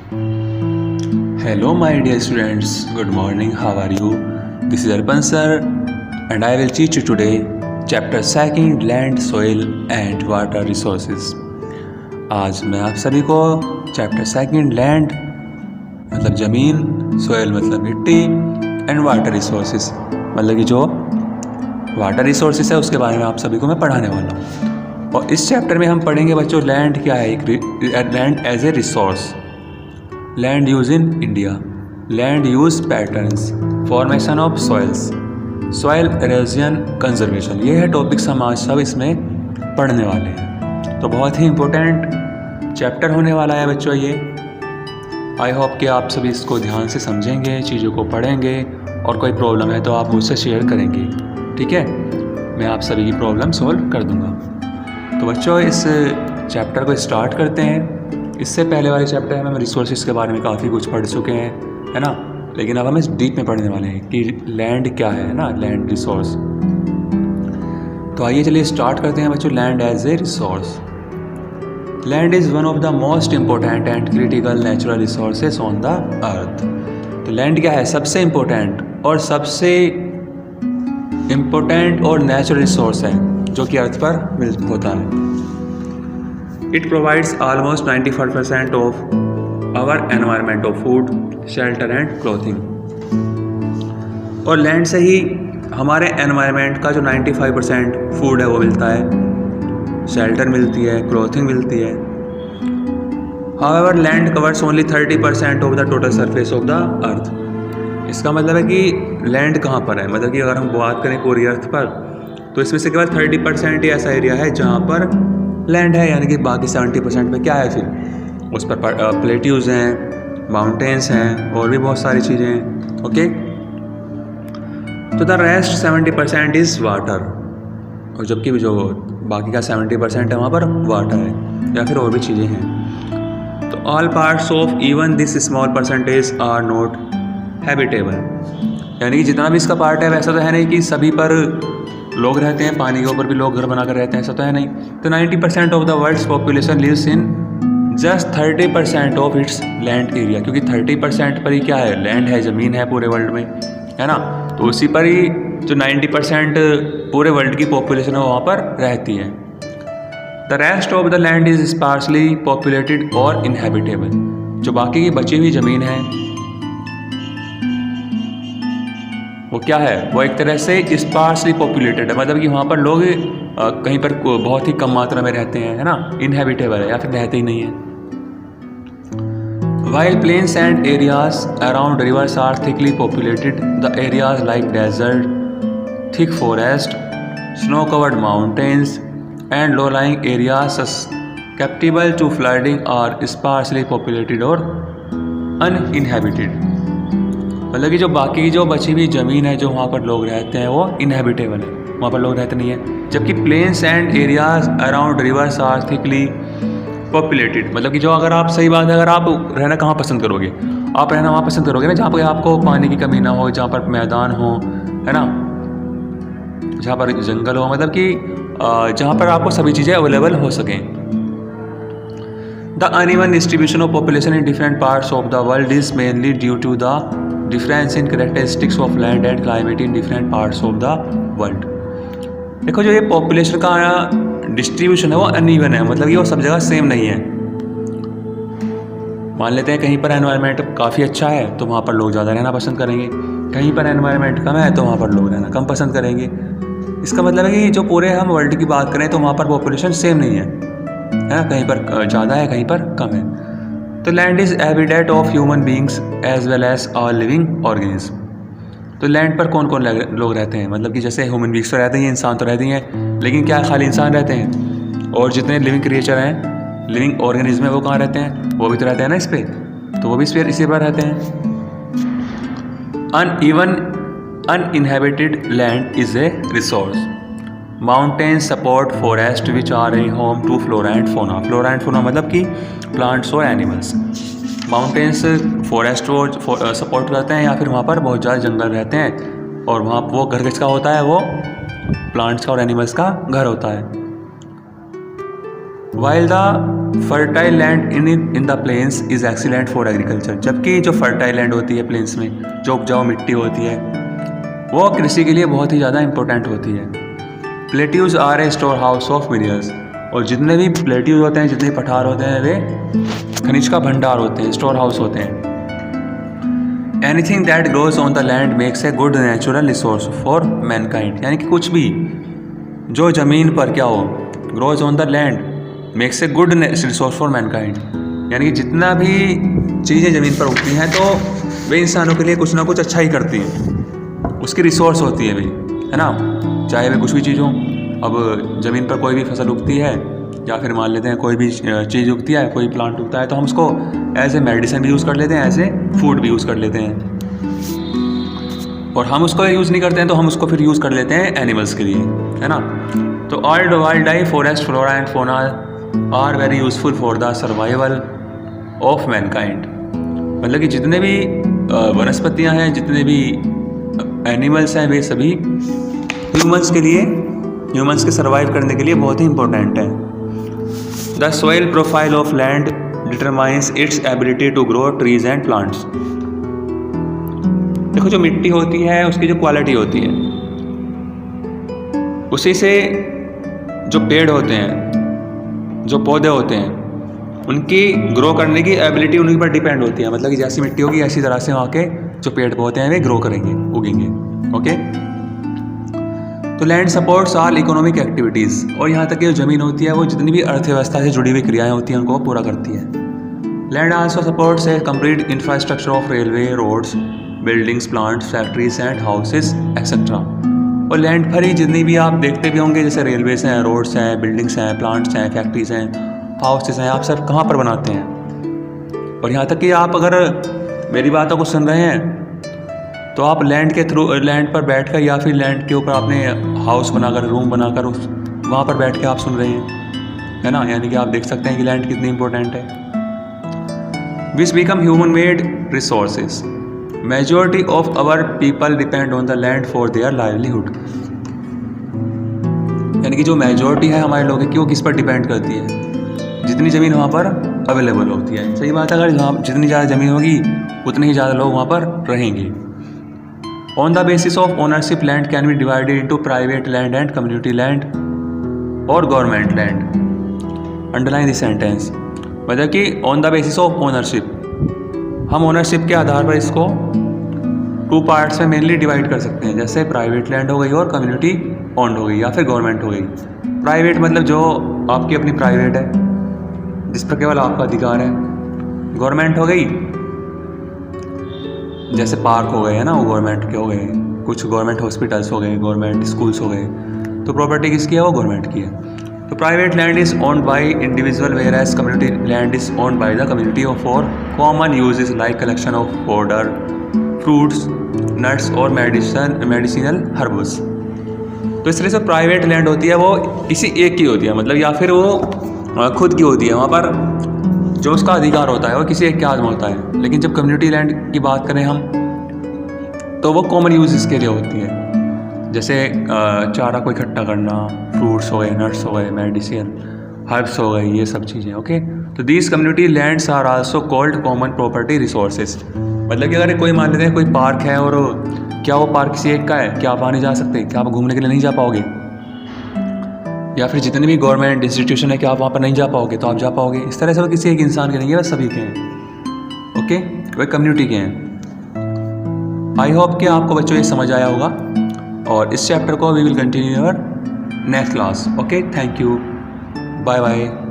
Hello, my dear students. Good morning. How are you? This is Arpan sir, and I will teach you today chapter 2 Land, Soil and Water Resources. आज मैं आप सभी को chapter 2 land मतलब ज़मीन, soil मतलब मिट्टी and water resources मतलब कि जो वाटर रिसोर्सेज है उसके बारे में आप सभी को मैं पढ़ाने वाला हूँ। और इस चैप्टर में हम पढ़ेंगे बच्चों लैंड क्या है, एक land as a resource, land use in India, land use patterns, formation of soils, soil erosion conservation, ये है टॉपिक्स हम आज सब इसमें पढ़ने वाले हैं। तो बहुत ही इम्पोर्टेंट चैप्टर होने वाला है बच्चों ये। आई होप कि आप सभी इसको ध्यान से समझेंगे, चीज़ों को पढ़ेंगे और कोई प्रॉब्लम है तो आप मुझसे शेयर करेंगे, ठीक है। मैं आप सभी की प्रॉब्लम सॉल्व कर दूंगा। तो बच्चों इस चैप्टर को स्टार्ट करते हैं। इससे पहले वाले चैप्टर में हम रिसोर्सेज के बारे में काफ़ी कुछ पढ़ चुके हैं, है ना, लेकिन अब हम इस डीप में पढ़ने वाले हैं कि लैंड क्या है ना, लैंड रिसोर्स। तो आइए चलिए स्टार्ट करते हैं बच्चों, land as a resource. Land is one of the most important and critical natural resources on the earth. तो लैंड क्या है, सबसे इम्पोर्टेंट और सबसे इम्पोर्टेंट और नेचुरल रिसोर्स है जो कि अर्थ पर होता है। It provides almost 95% of our environment of food, shelter and clothing। और लैंड से ही हमारे एनवायरनमेंट का जो 95% फूड है वो मिलता है, शेल्टर मिलती है, क्लोथिंग मिलती है। However, land covers only 30% of the total surface of the earth। इसका मतलब है कि लैंड कहाँ पर है, मतलब कि अगर हम बात करें पूरी अर्थ पर तो इसमें से केवल 30% ही ऐसा एरिया है जहाँ पर लैंड है, यानी कि बाकी 70% में क्या है, फिर उस पर प्लेट्यूज हैं, माउंटेन्स हैं और भी बहुत सारी चीज़ें हैं। ओके, तो द रेस्ट 70% इज़ वाटर, और जबकि जो बाकी का 70% है वहाँ पर वाटर है या फिर और भी चीज़ें हैं। तो all parts of even this small percentage are not habitable, यानी कि जितना भी इसका पार्ट है वैसा तो है नहीं कि सभी पर लोग रहते हैं, पानी के ऊपर भी लोग घर बनाकर रहते हैं, ऐसा तो है नहीं। तो 90% of the world's population lives in just 30% of its land area, क्योंकि 30% पर ही क्या है, लैंड है, ज़मीन है पूरे वर्ल्ड में, है ना। तो उसी पर ही जो 90% पूरे वर्ल्ड की पॉपुलेशन है वहाँ पर रहती है। The rest of the land is sparsely populated और इनहेबिटेबल, जो बाकी की बची हुई ज़मीन है वो क्या है, वो एक तरह से स्पार्सली पॉपुलेटेड है, मतलब कि वहाँ पर लोग कहीं पर बहुत ही कम मात्रा में रहते हैं, है ना, इनहेबिटेबल है या फिर रहते ही नहीं है। While plains and areas around rivers are thickly populated, the areas like desert, thick forest, snow covered mountains and low lying areas susceptible to flooding are sparsely populated और अनइनहेबिटेड, मतलब कि जो बाकी की जो बची हुई ज़मीन है जो वहाँ पर लोग रहते हैं वो इनहेबिटेबल है, वहाँ पर लोग रहते नहीं है। जबकि plains and areas around rivers are thickly populated, मतलब कि जो अगर आप, सही बात है, अगर आप रहना कहाँ पसंद करोगे, आप रहना वहाँ पसंद करोगे ना जहाँ पर आपको पानी की कमी ना हो, जहाँ पर मैदान हो, है ना, जहाँ पर जंगल हो, मतलब कि जहाँ पर आपको सभी चीज़ें अवेलेबल हो सकें। The uneven distribution of population in different parts of the world is mainly due to the difference in characteristics of land and climate in different parts of the world. देखो जो ये पॉपुलेशन का distribution है वो uneven है, मतलब कि वो सब जगह सेम नहीं है। मान लेते हैं कहीं पर एनवायरनमेंट काफ़ी अच्छा है तो वहाँ पर लोग ज़्यादा रहना पसंद करेंगे, कहीं पर एनवायरनमेंट कम है तो वहाँ पर लोग रहना कम पसंद करेंगे। इसका मतलब है कि जो पूरे हम वर्ल्ड की बात करें तो वहाँ पर पॉपुलेशन सेम नहीं है ना, कहीं पर ज़्यादा है कहीं पर कम है। तो land is habitat of human beings as well as all living organism. तो लैंड पर कौन कौन लोग रहते हैं, मतलब कि जैसे ह्यूमन बींग्स तो रहते हैं, इंसान तो रहते हैं, लेकिन क्या खाली इंसान रहते हैं, और जितने लिविंग क्रिएचर हैं, लिविंग ऑर्गेनिज्म है वो कहाँ रहते हैं, वो भी तो रहते हैं ना इस पर, तो वो भी इसी पर रहते हैं। Uninhabited land is a resource. Mountains support forest which are a home to flora and fauna. Flora and fauna मतलब कि प्लांट्स और एनिमल्स। माउंटेन्स फॉरेस्ट को सपोर्ट करते हैं या फिर वहाँ पर बहुत ज़्यादा जंगल रहते हैं और वहाँ वो घर किसका होता है, वो प्लांट्स का और एनिमल्स का घर होता है। While the fertile land in the plains is excellent for agriculture. जबकि जो फर्टाइल लैंड होती है प्लेन्स में, जो उपजाऊ मिट्टी होती है, वो कृषि के लिए बहुत ही ज़्यादा इंपॉर्टेंट होती है। Plateaus are a store house of minerals. और जितने भी प्लेट्यूज होते हैं, जितने पठार होते हैं, वे खनिज का भंडार होते हैं, स्टोर हाउस होते हैं। Anything that grows on the land makes a good natural resource for Mankind. यानी कि कुछ भी जो ज़मीन पर क्या हो, grows on the land makes a good resource for Mankind. यानी कि जितना भी चीज़ें ज़मीन पर उगती हैं तो वे इंसानों के लिए कुछ ना कुछ अच्छा ही करती हैं, उसकी रिसोर्स होती है वे, है ना, चाहे वे कुछ भी चीज़ हो। अब ज़मीन पर कोई भी फसल उगती है या फिर मान लेते हैं कोई भी चीज़ उगती है, कोई प्लांट उगता है, तो हम उसको एज ए मेडिसिन भी यूज़ कर लेते हैं, एज ए फूड भी यूज़ कर लेते हैं। और हम उसको यूज़ नहीं करते हैं तो हम उसको फिर यूज़ कर लेते हैं एनिमल्स के लिए, है ना। तो all wildlife, forest, flora and fauna are very useful for the survival of mankind. मतलब कि जितने भी वनस्पतियाँ हैं, जितने भी एनिमल्स हैं, वे सभी ह्यूमंस के लिए, ह्यूमंस के सर्वाइव करने के लिए बहुत ही इंपॉर्टेंट है। The soil profile of land determines its ability to grow trees and plants. देखो, जो मिट्टी होती है उसकी जो क्वालिटी होती है, उसी से जो पेड़ होते हैं, जो पौधे होते हैं, उनकी ग्रो करने की एबिलिटी उन्हीं पर डिपेंड होती है। मतलब कि जैसी मिट्टी होगी ऐसी तरह से वहाँ के जो पेड़ पौधे हैं वे ग्रो करेंगे, उगेंगे। ओके, तो land supports all economic activities. और यहाँ तक कि जो ज़मीन होती है वो जितनी भी अर्थव्यवस्था से जुड़ी हुई क्रियाएँ होती हैं उनको पूरा करती है। Land also supports a complete infrastructure of railway, roads, buildings, plants, factories and houses etcetera. और लैंड पर ही जितनी भी आप देखते भी होंगे, जैसे रेलवेज हैं, रोड्स हैं, बिल्डिंग्स हैं, प्लांट्स हैं, फैक्ट्रीज हैं, हाउसेस हैं, आप सब कहाँ पर बनाते हैं। और यहाँ तक कि आप अगर मेरी बातों को सुन रहे हैं तो आप लैंड के थ्रू, लैंड पर बैठकर या फिर लैंड के ऊपर आपने हाउस बनाकर, रूम बनाकर उस वहाँ पर बैठ के आप सुन रहे हैं, है ना। यानी कि आप देख सकते हैं कि लैंड कितनी इंपॉर्टेंट है। विच become human made resources. Majority of our people depend on the land for their livelihood। यानी कि जो मेजॉरिटी है हमारे लोगों की, वो किस पर डिपेंड करती है, जितनी ज़मीन वहाँ पर अवेलेबल होती है। सही बात है, अगर जितनी ज़्यादा ज़मीन होगी उतने ही ज़्यादा लोग वहाँ पर रहेंगे। On the basis of ownership land can be divided into private land and community land और government land. Underline this sentence. मतलब कि on the basis of ownership, हम ओनरशिप के आधार पर इसको 2 पार्ट्स में मेनली डिवाइड कर सकते हैं। जैसे प्राइवेट लैंड हो गई और कम्युनिटी ओन्ड हो गई या फिर गवर्नमेंट हो गई। प्राइवेट मतलब जो आपकी अपनी प्राइवेट है, जिस पर केवल आपका अधिकार है। गवर्नमेंट हो गई, जैसे पार्क हो गए, है ना, वो गवर्नमेंट के हो गए। कुछ गवर्नमेंट हॉस्पिटल्स हो गए, गवर्नमेंट स्कूल्स हो गए। तो प्रॉपर्टी किसकी है, वो गवर्नमेंट की है। तो private land is owned by individual, whereas community land is owned by the community of for common uses like collection of powder, fruits, nuts और मेडिसिनल हर्ब्स। तो इस तरह से प्राइवेट लैंड होती है वो किसी एक की होती है, मतलब या फिर वो खुद की होती है। वहाँ पर जो उसका अधिकार होता है वो किसी एक के हाथ में होता है। लेकिन जब कम्युनिटी लैंड की बात करें हम, तो वो कॉमन यूजेस के लिए होती है। जैसे चारा को इकट्ठा करना, फ्रूट्स हो गए, नट्स हो गए, मेडिसिन हर्ब्स हो गए, ये सब चीज़ें। ओके, तो these community lands are also called common property resources. मतलब कि अगर कोई मान लेते हैं कोई पार्क है और क्या वो पार्क किसी एक का है, क्या आप वहाँ नहीं जा सकते, क्या आप घूमने के लिए नहीं जा पाओगे। या फिर जितने भी गवर्नमेंट इंस्टीट्यूशन है, क्या आप वहाँ पर नहीं जा पाओगे, तो आप जा पाओगे। इस तरह से वो किसी एक इंसान के नहीं है, वह सभी के हैं। ओके, वह कम्युनिटी के हैं। आई होप कि आपको बच्चों ये समझ आया होगा। और इस चैप्टर को we will continue our next class. Okay, thank you, bye bye.